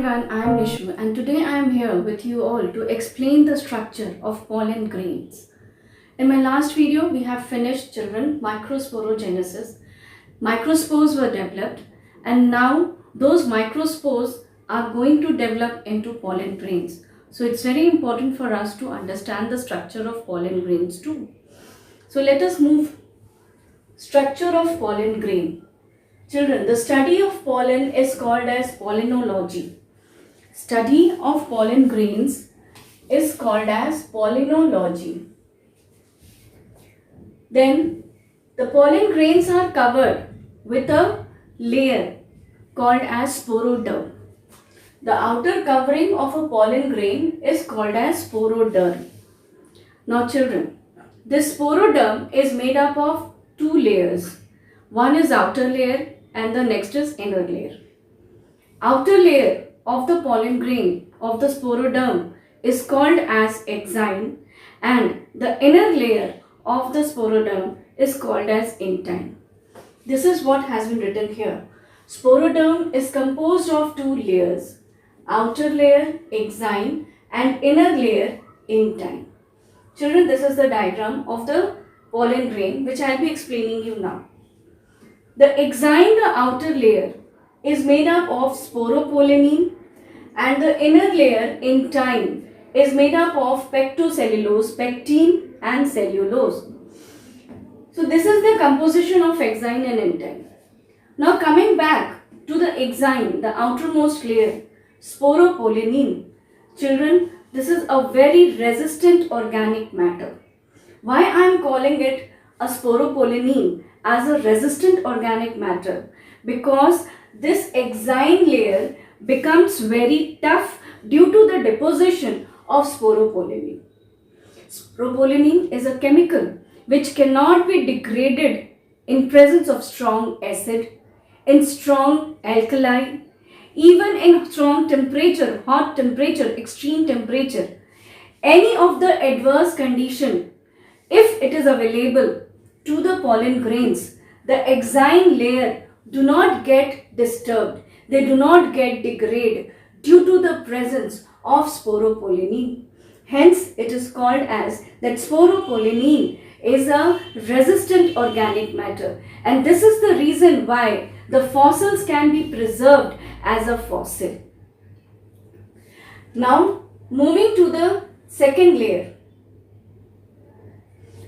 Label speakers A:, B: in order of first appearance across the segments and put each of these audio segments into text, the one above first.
A: everyone, I am Nishu and today I am here with you all to explain the structure of pollen grains. In my last video, we have finished children microsporogenesis. Microspores were developed and now those microspores are going to develop into pollen grains. So it's very important for us to understand the structure of pollen grains too. So let us move. Structure of pollen grain. Children, the study of pollen is called as pollinology. Study of pollen grains is called as pollinology. Then the pollen grains are covered with a layer called as sporoderm. The outer covering of a pollen grain is called as sporoderm. Now children, this sporoderm is made up of two layers. One is outer layer and the next is inner layer. Outer layer of the pollen grain of the sporoderm is called as exine and the inner layer of the sporoderm is called as intine. This is what has been written here. Sporoderm is composed of two layers, outer layer exine and inner layer intine. Children, this is the diagram of the pollen grain which I will be explaining you now. The exine, the outer layer, is made up of sporopollenin and the inner layer intine is made up of pectocellulose, pectin and cellulose. So this is the composition of exine and intine. Now coming back to the exine, the outermost layer, sporopollenin. Children, this is a very resistant organic matter. Why I am calling it a sporopollenin as a resistant organic matter? Because this exine layer becomes very tough due to the deposition of sporopollenin. Sporopollenin is a chemical which cannot be degraded in presence of strong acid, in strong alkali, even in strong temperature, hot temperature, extreme temperature. Any of the adverse condition, if it is available to the pollen grains, the exine layer do not get disturbed. They do not get degraded due to the presence of sporopollenin. Hence, it is called as that sporopollenin is a resistant organic matter. And this is the reason why the fossils can be preserved as a fossil. Now, moving to the second layer,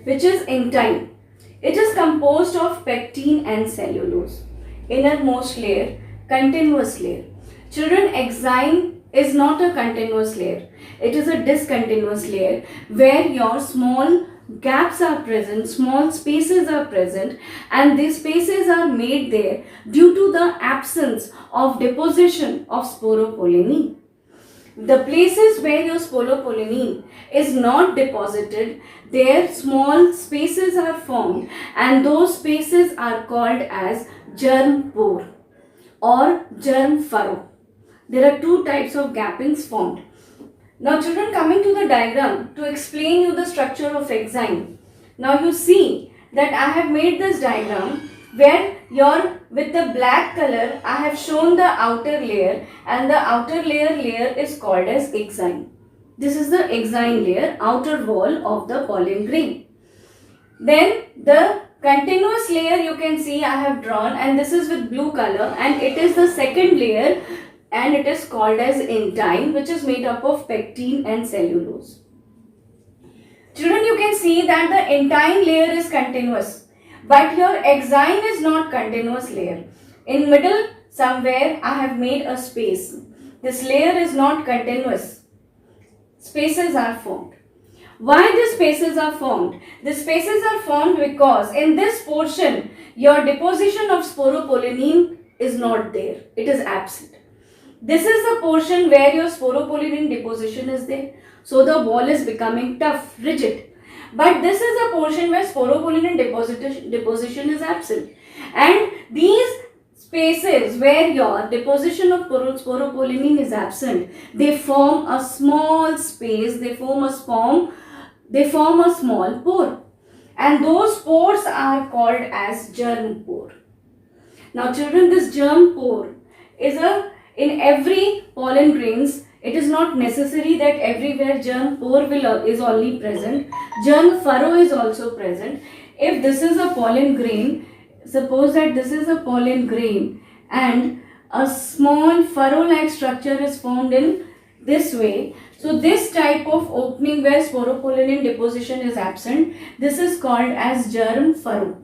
A: which is intine. It is composed of pectin and cellulose. Innermost layer, continuous layer. Children, exine is not a continuous layer. It is a discontinuous layer where your small gaps are present, small spaces are present, and these spaces are made there due to the absence of deposition of sporopollenin. The places where your sporopollenin is not deposited, there small spaces are formed and those spaces are called as germ pore or germ furrow. There are two types of gappings formed. Now children, coming to the diagram to explain you the structure of exine. Now you see that I have made this diagram where with the black color I have shown the outer layer and the outer layer is called as exine. This is the exine layer, outer wall of the pollen grain. Then the continuous layer you can see I have drawn, and this is with blue color, and it is the second layer and it is called as intine, which is made up of pectin and cellulose. Children, you can see that the intine layer is continuous, but your exine is not continuous layer. In middle somewhere I have made a space. This layer is not continuous. Spaces are formed. Why these spaces are formed? The spaces are formed because in this portion your deposition of sporopollenin is not there. It is absent. This is the portion where your sporopollenin deposition is there. So the wall is becoming tough, rigid. But this is a portion where sporopollenin deposition is absent. And these spaces where your deposition of sporopollenin is absent, they form a small space, they form a small pore. And those pores are called as germ pore. Now children, this germ pore is a in every pollen grains, it is not necessary that everywhere germ pore is only present. Germ furrow is also present. If this is a pollen grain, suppose that this is a pollen grain and a small furrow-like structure is formed in this way. So this type of opening where sporopollenin deposition is absent, this is called as germ furrow.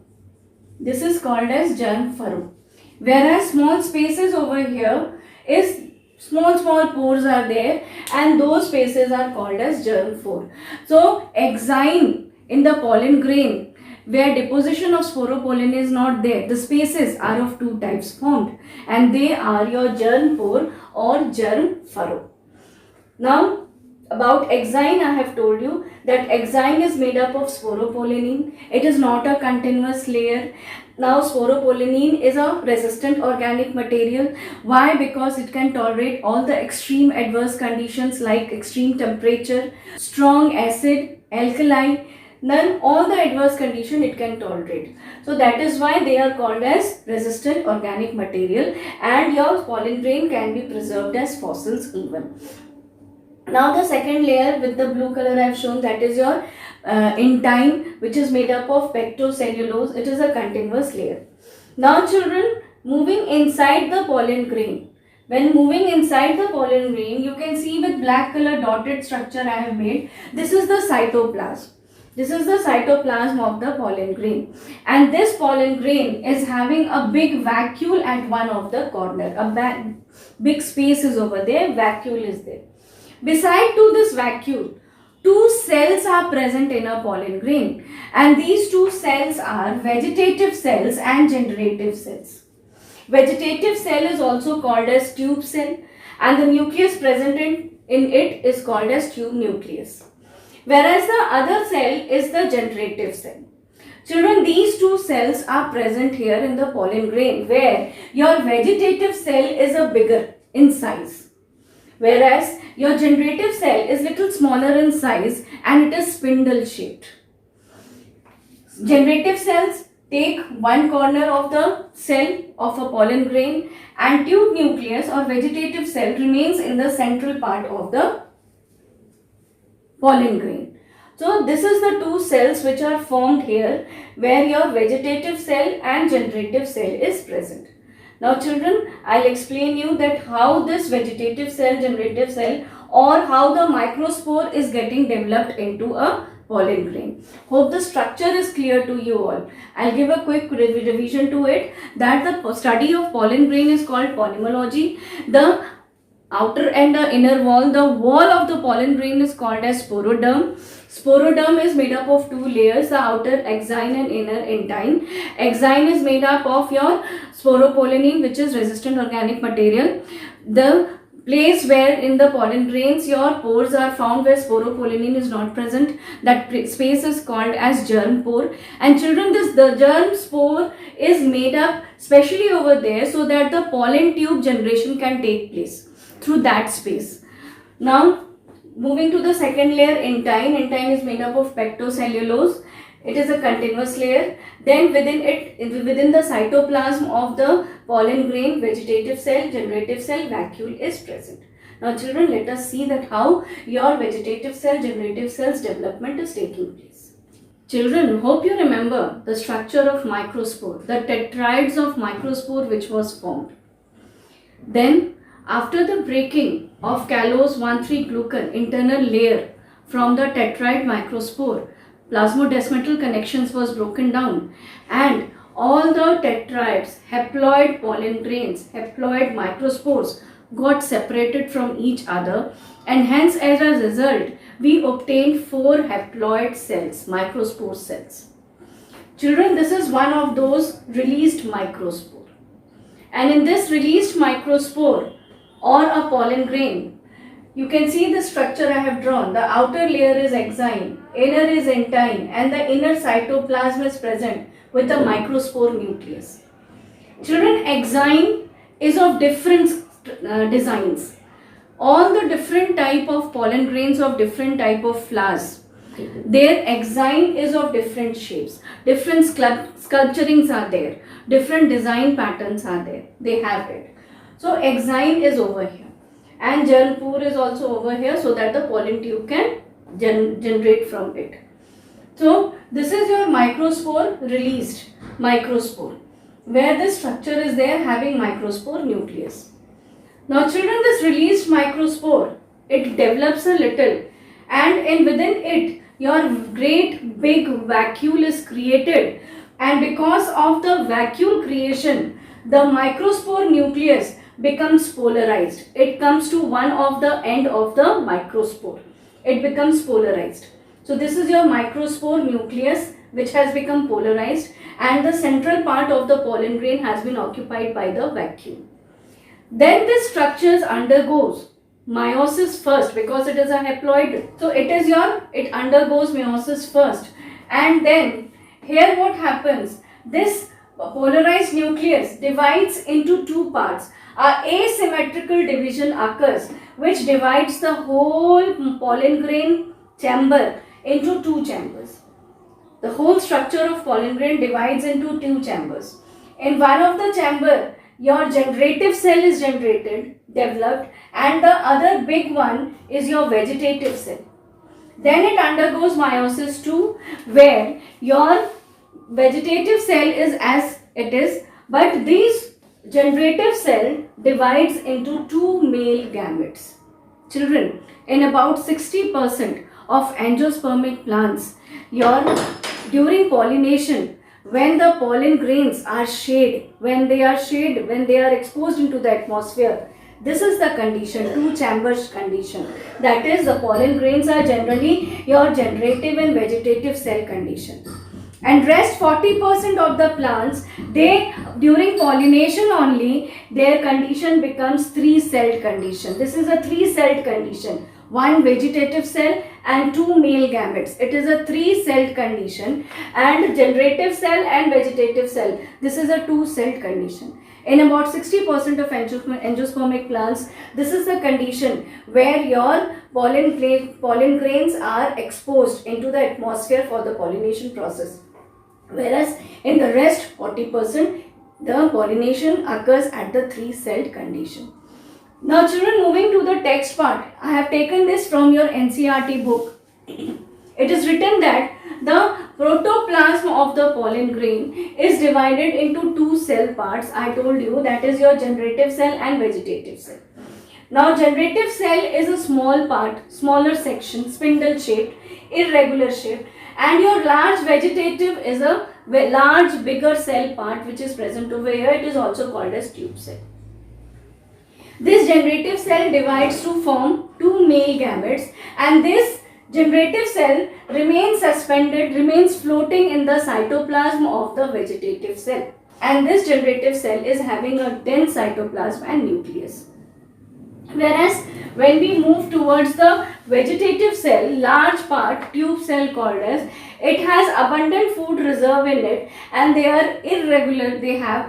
A: This is called as germ furrow. Whereas small spaces over here is small pores are there, and those spaces are called as germ pore. So exine in the pollen grain where deposition of sporopollen is not there, the spaces are of two types formed, and they are your germ pore or germ furrow. Now about exine, I have told you that exine is made up of sporopollenin. It is not a continuous layer. Now sporopollenin is a resistant organic material. Why? Because it can tolerate all the extreme adverse conditions like extreme temperature, strong acid, alkali, all the adverse condition it can tolerate. So that is why they are called as resistant organic material, and your pollen grain can be preserved as fossils even. Now the second layer with the blue color I have shown, that is your intine, which is made up of pectocellulose. It is a continuous layer. Now children, moving inside the pollen grain. When moving inside the pollen grain, you can see with black color dotted structure I have made. This is the cytoplasm. This is the cytoplasm of the pollen grain. And this pollen grain is having a big vacuole at one of the corner. A big space is over there, vacuole is there. Beside to this vacuole, two cells are present in a pollen grain, and these two cells are vegetative cells and generative cells. Vegetative cell is also called as tube cell, and the nucleus present in it is called as tube nucleus. Whereas the other cell is the generative cell. Children, these two cells are present here in the pollen grain, where your vegetative cell is a bigger in size, whereas your generative cell is little smaller in size and it is spindle shaped. Generative cells take one corner of the cell of a pollen grain, and tube nucleus or vegetative cell remains in the central part of the pollen grain. So this is the two cells which are formed here, where your vegetative cell and generative cell is present. Now children, I'll explain you that how this vegetative cell, generative cell, or how the microspore is getting developed into a pollen grain. Hope the structure is clear to you all. I'll give a quick revision to it, that the study of pollen grain is called polymology. The outer and the inner wall, the wall of the pollen grain is called as sporoderm. Sporoderm is made up of two layers, the outer exine and inner intine. Exine is made up of your sporopollenin, which is resistant organic material. The place where in the pollen grains your pores are found where sporopollenin is not present, that space is called as germ pore. And children, the germ spore is made up specially over there so that the pollen tube generation can take place through that space. Now moving to the second layer, intine. Intine is made up of pectocellulose. It is a continuous layer. Then within the cytoplasm of the pollen grain, vegetative cell, generative cell, vacuole is present. Now children, let us see that how your vegetative cell, generative cells development is taking place. Children, hope you remember the structure of microspore, the tetraeds of microspore which was formed. Then after the breaking of callose 1,3-glucan internal layer from the tetride microspore, plasmodesmatal connections was broken down, and all the tetrads, haploid pollen grains, haploid microspores got separated from each other, and hence as a result we obtained 4 haploid cells, microspore cells. Children, this is one of those released microspore, and in this released microspore or a pollen grain, you can see the structure I have drawn. The outer layer is exine, inner is intine, and the inner cytoplasm is present with the microspore nucleus. Children, exine is of different designs. All the different type of pollen grains of different type of flowers, their exine is of different shapes. Different sculpturings are there. Different design patterns are there. They have it. So exine is over here and Jaunpur is also over here, so that the pollen tube can generate from it. So this is your microspore released microspore, where this structure is there having microspore nucleus. Now children, this released microspore, it develops a little, and within it your great big vacuole is created, and because of the vacuole creation, the microspore nucleus becomes polarized. It comes to one of the end of the microspore. It becomes polarized. So this is your microspore nucleus which has become polarized, and the central part of the pollen grain has been occupied by the vacuole. Then this structure undergoes meiosis first, because it is a haploid. So it undergoes meiosis first, and then here what happens, this polarized nucleus divides into two parts. A asymmetrical division occurs which divides the whole pollen grain chamber into two chambers. The whole structure of pollen grain divides into two chambers. In one of the chamber, your generative cell is developed, and the other big one is your vegetative cell. Then it undergoes meiosis 2, where your vegetative cell is as it is, but this generative cell divides into two male gametes. Children, in about 60% of angiospermic plants, during pollination, when the pollen grains are when they are exposed into the atmosphere, this is the condition, two chambers condition. That is, the pollen grains are generally your generative and vegetative cell condition. And rest 40% of the plants, during pollination only, their condition becomes three-celled condition. This is a three-celled condition. One vegetative cell and two male gametes. It is a three-celled condition, and generative cell and vegetative cell, this is a two-celled condition. In about 60% of angiospermic plants, this is the condition where your pollen grains are exposed into the atmosphere for the pollination process. Whereas in the rest 40%, the pollination occurs at the three-celled condition. Now children, moving to the text part, I have taken this from your NCERT book. It is written that the protoplasm of the pollen grain is divided into two cell parts. I told you, that is your generative cell and vegetative cell. Now generative cell is a small part, smaller section, spindle shaped, irregular shaped, and your large vegetative is a large bigger cell part which is present over here. It is also called as tube cell. This generative cell divides to form two male gametes, and this generative cell remains floating in the cytoplasm of the vegetative cell. And this generative cell is having a dense cytoplasm and nucleus. Whereas when we move towards the vegetative cell, large part, tube cell called as, it has abundant food reserve in it, and they have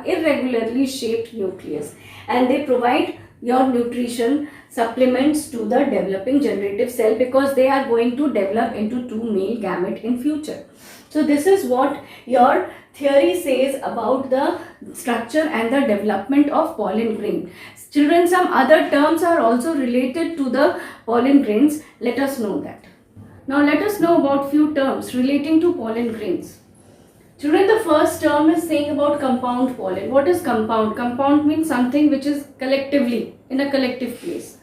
A: irregularly shaped nucleus, and they provide your nutrition supplements to the developing generative cell, because they are going to develop into two male gamete in future. So this is what your theory says about the structure and the development of pollen grain. Children, some other terms are also related to the pollen grains. Let us know that. Now let us know about few terms relating to pollen grains. Children, the first term is saying about compound pollen. What is compound? Compound means something which is collectively, in a collective place.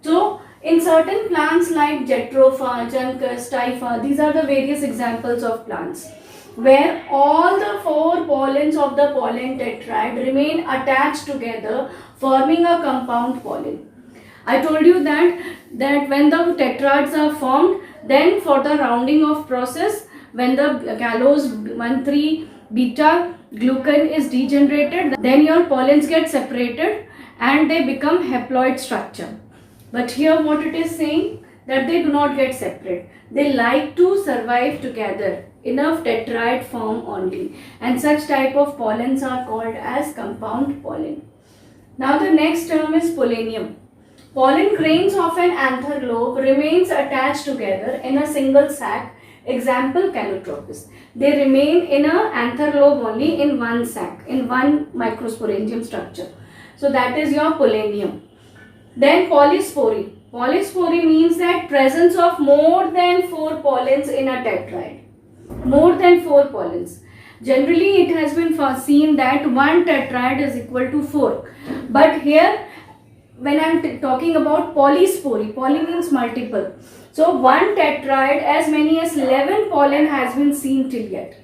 A: So, in certain plants like Jatropha, Juncus, Typha, these are the various examples of plants where all the four pollens of the pollen tetrad remain attached together, forming a compound pollen. I told you that when the tetrads are formed, then for the rounding of process, when the gallows 1,3 beta glucan is degenerated, then your pollens get separated and they become haploid structure. But here what it is saying, that they do not get separate. They like to survive together, enough tetrad form only, and such type of pollens are called as compound pollen. Now the next term is pollenium. Pollen grains of an anther lobe remains attached together in a single sac. Example, Calotropis. They remain in a anther lobe only in one sac, in one microsporangium structure. So that is your polonium. Then polyspory. Polyspory means that presence of more than 4 pollens in a tetrad. More than 4 pollens. Generally it has been seen that one tetrad is equal to 4. But here when I am talking about polyspory, poly means multiple. So one tetrad, as many as 11 pollen has been seen till yet.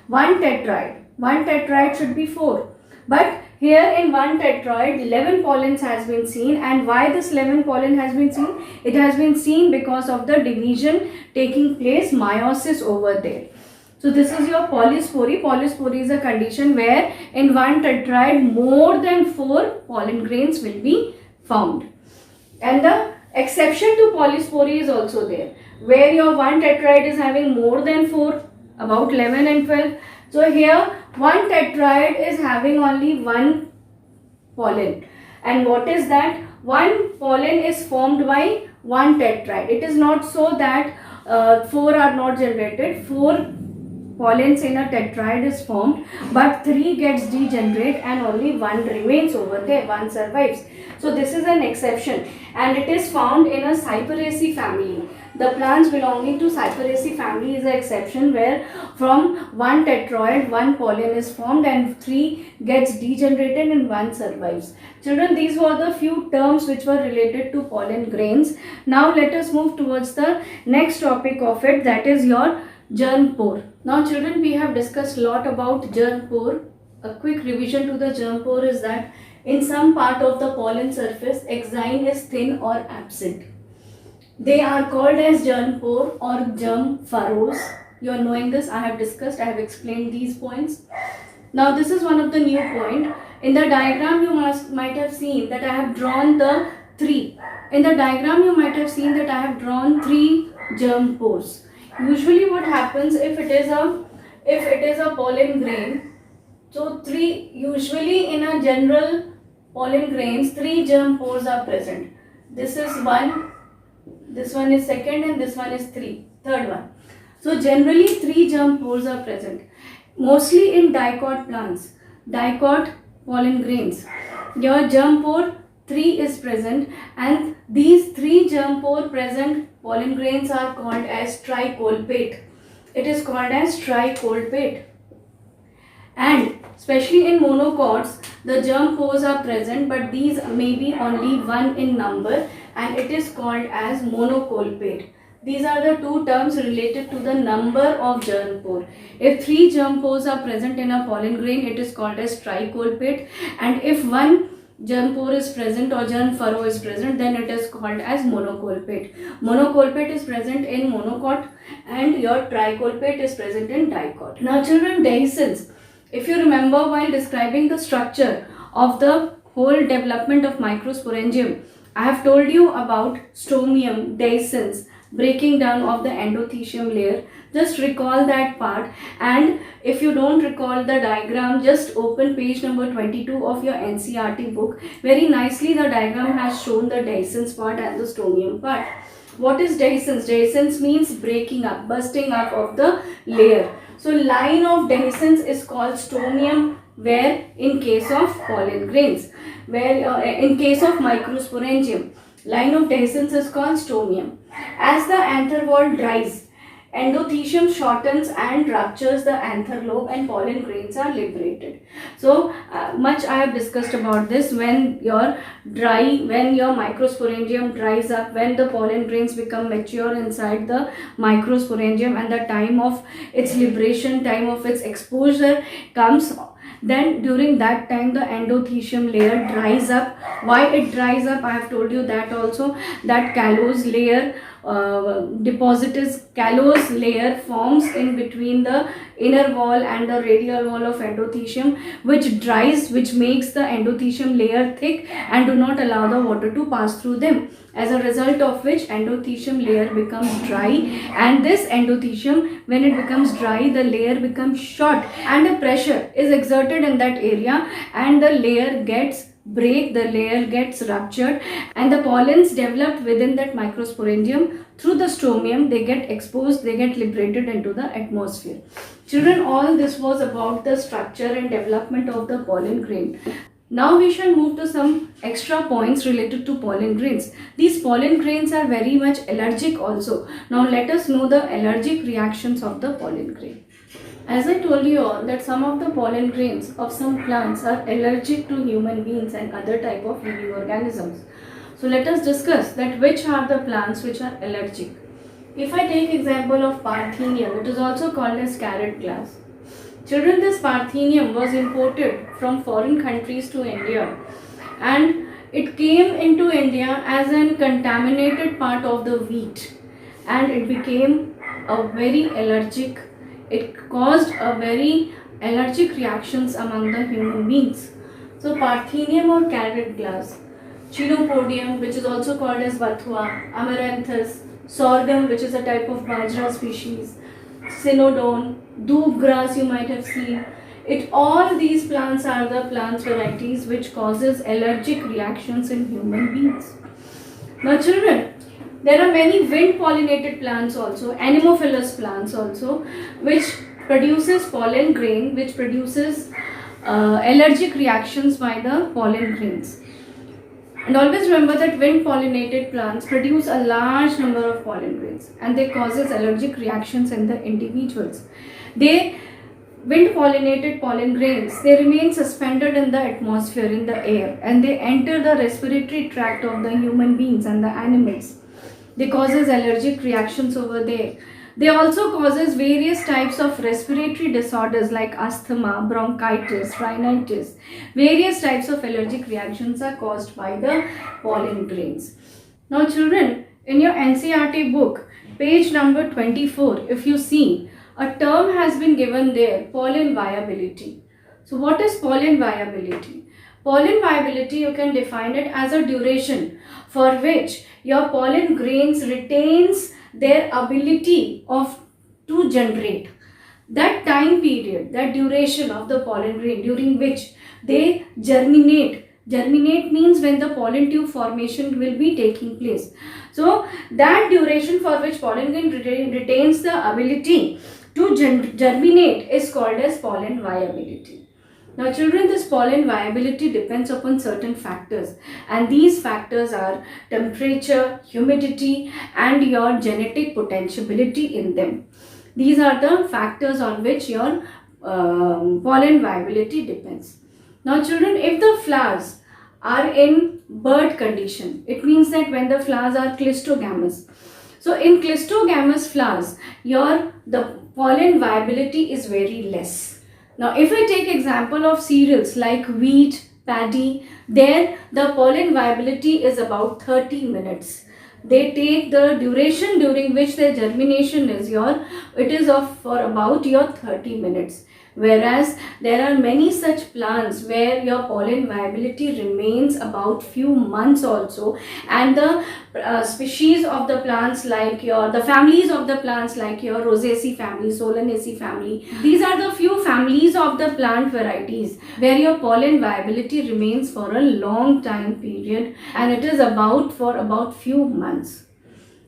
A: One tetrad should be 4. But here in one tetrad, 11 pollens has been seen. And why this 11 pollen has been seen? It has been seen because of the division taking place, meiosis over there. So this is your polyspory. Polyspory is a condition where in one tetrad more than 4 pollen grains will be found. And the exception to polyspory is also there, where your one tetrad is having more than 4, about 11 and 12. So here one tetrad is having only one pollen. And what is that? One pollen is formed by one tetrad. It is not so that 4 are not generated. 4 pollens in a tetrad is formed, but 3 gets degenerate and only 1 remains over there, 1 survives. So this is an exception, and it is found in a Cyperaceae family. The plants belonging to Cyperaceae family is an exception, where from one tetrad 1 pollen is formed and 3 gets degenerated and 1 survives. Children, these were the few terms which were related to pollen grains. Now let us move towards the next topic of it, that is your germ pore. Now children, we have discussed a lot about germ pore. A quick revision to the germ pore is that in some part of the pollen surface, exine is thin or absent. They are called as germ pore or germ furrows. You are knowing this, I have discussed, I have explained these points. Now this is one of the new point. In the diagram you might have seen that I have drawn the 3. In the diagram you might have seen that I have drawn 3 germ pores. Usually what happens if it is a pollen grain, so 3, usually in a general pollen grains 3 germ pores are present. This is 1, this one is 2nd, and this one is 3rd one. So generally 3 germ pores are present, mostly in dicot plants, dicot pollen grains. Your germ pore 3 is present, and these 3 germ pore present pollen grains are called as tricolpate. It is called as tricolpate. And especially in monocots, the germ pores are present, but these may be only 1 in number, and it is called as monocolpate. These are the 2 terms related to the number of germ pore. If 3 germ pores are present in a pollen grain, it is called as tricolpate, and if 1 germ pore is present or germ furrow is present, then it is called as monocolpate. Monocolpate is present in monocot and your tricolpate is present in dicot. Now children, dehiscence. If you remember, while describing the structure of the whole development of microsporangium, I have told you about stomium, dehiscence, breaking down of the endothecium layer. Just recall that part, and if you don't recall the diagram, just open page number 22 of your NCERT book. Very nicely the diagram has shown the dehiscence part and the stomium part. What is dehiscence? Dehiscence means breaking up, bursting up of the layer. So line of dehiscence is called stomium, where in case of pollen grains, where in case of microsporangium, line of dehiscence is called stomium. As the anther wall dries, endothecium shortens and ruptures the anther lobe and pollen grains are liberated. So much I have discussed about this. When your microsporangium dries up, when the pollen grains become mature inside the microsporangium and the time of its liberation, time of its exposure comes, then during that time the endothecium layer dries up. Why it dries up, I have told you that also, that callose layer depositous callose layer forms in between the inner wall and the radial wall of endothecium, which dries, which makes the endothecium layer thick and do not allow the water to pass through them, as a result of which endothecium layer becomes dry, and this endothecium, when it becomes dry, the layer becomes short and a pressure is exerted in that area and the layer gets the layer gets ruptured, and the pollens developed within that microsporangium through the stomium, they get exposed, they get liberated into the atmosphere. Children, all this was about the structure and development of the pollen grain. Now we shall move to some extra points related to pollen grains. These pollen grains are very much allergic also. Now let us know the allergic reactions of the pollen grain. As I told you all that some of the pollen grains of some plants are allergic to human beings and other type of living organisms. So let us discuss that which are the plants which are allergic. If I take example of Parthenium, it is also called as carrot grass. Children, this Parthenium was imported from foreign countries to India, and it came into India as a contaminated part of the wheat, and it became a very allergic, it caused a very allergic reactions among the human beings. So Parthenium or carrot grass, Chenopodium, which is also called as Bathua, Amaranthus, Sorghum, which is a type of bajra species, Cynodon, Doob grass you might have seen. All these plants are the plant varieties which causes allergic reactions in human beings. Now children, there are many wind pollinated plants also, anemophilous plants also, which produces pollen grain, which produces allergic reactions by the pollen grains. And always remember that wind pollinated plants produce a large number of pollen grains, and they causes allergic reactions in the individuals. Wind pollinated pollen grains, they remain suspended in the atmosphere, in the air, and they enter the respiratory tract of the human beings and the animals. They causes allergic reactions over there. They also causes various types of respiratory disorders like asthma, bronchitis, rhinitis. Various types of allergic reactions are caused by the pollen grains. Now children, in your NCERT book, page number 24, if you see, a term has been given there, pollen viability. So what is pollen viability? Pollen viability, you can define it as a duration for which your pollen grains retains their ability to generate. That time period, that duration of the pollen grain during which they germinate. Germinate means when the pollen tube formation will be taking place. So that duration for which pollen grain retains the ability to germinate is called as pollen viability. Now children, this pollen viability depends upon certain factors, and these factors are temperature, humidity and your genetic potentiability in them. These are the factors on which your pollen viability depends. Now children, if the flowers are in bud condition, it means that when the flowers are clistogamous. So in clistogamous flowers, the pollen viability is very less. Now, if I take example of cereals like wheat, paddy, there the pollen viability is about 30 minutes. They take the duration during which their germination is for about 30 minutes. Whereas there are many such plants where your pollen viability remains about few months also, and the species of the plants like the families of the plants like your Rosaceae family, Solanaceae family, these are the few families of the plant varieties where your pollen viability remains for a long time period, and it is for about few months.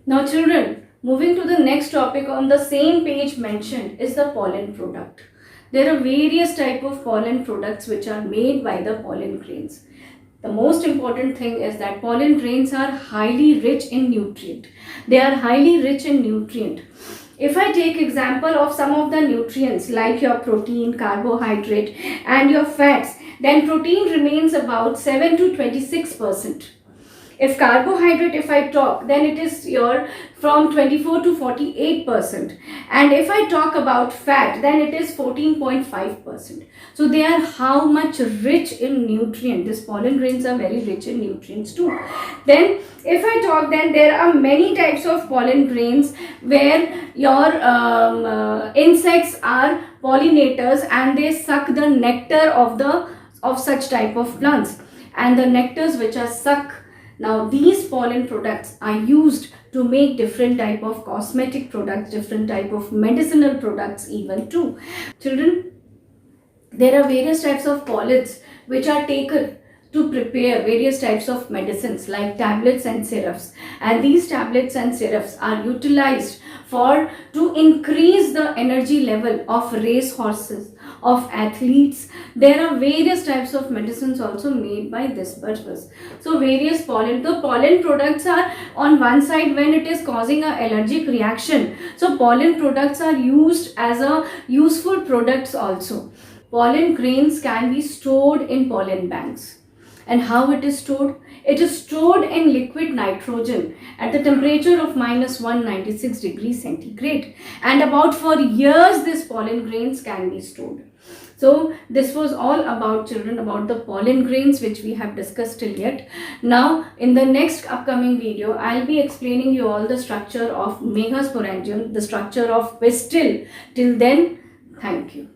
A: Now children, moving to the next topic on the same page mentioned is the pollen product. There are various type of pollen products which are made by the pollen grains. The most important thing is that pollen grains are highly rich in nutrient. They are highly rich in nutrient. If I take example of some of the nutrients like your protein, carbohydrate and your fats, then protein remains about 7 to 26%. If carbohydrate, if I talk, then it is from 24 to 48%. And if I talk about fat, then it is 14.5%. So they are how much rich in nutrient. These pollen grains are very rich in nutrients too. Then if I talk, then there are many types of pollen grains where your insects are pollinators and they suck the nectar of such type of plants. And the nectars which are sucked, now these pollen products are used to make different type of cosmetic products, different type of medicinal products even too. Children, there are various types of pollens which are taken to prepare various types of medicines like tablets and syrups, and these tablets and syrups are utilized to increase the energy level of race horses of athletes. There are various types of medicines also made by this purpose. So various pollen, the pollen products are on one side when it is causing a allergic reaction. So pollen products are used as a useful products also. Pollen grains can be stored in pollen banks. And how it is stored? It is stored in liquid nitrogen at the temperature of minus 196 degrees centigrade. And about for years, these pollen grains can be stored. So this was all about children, about the pollen grains which we have discussed till yet. Now in the next upcoming video, I'll be explaining you all the structure of megasporangium, the structure of pistil. Till then, thank you.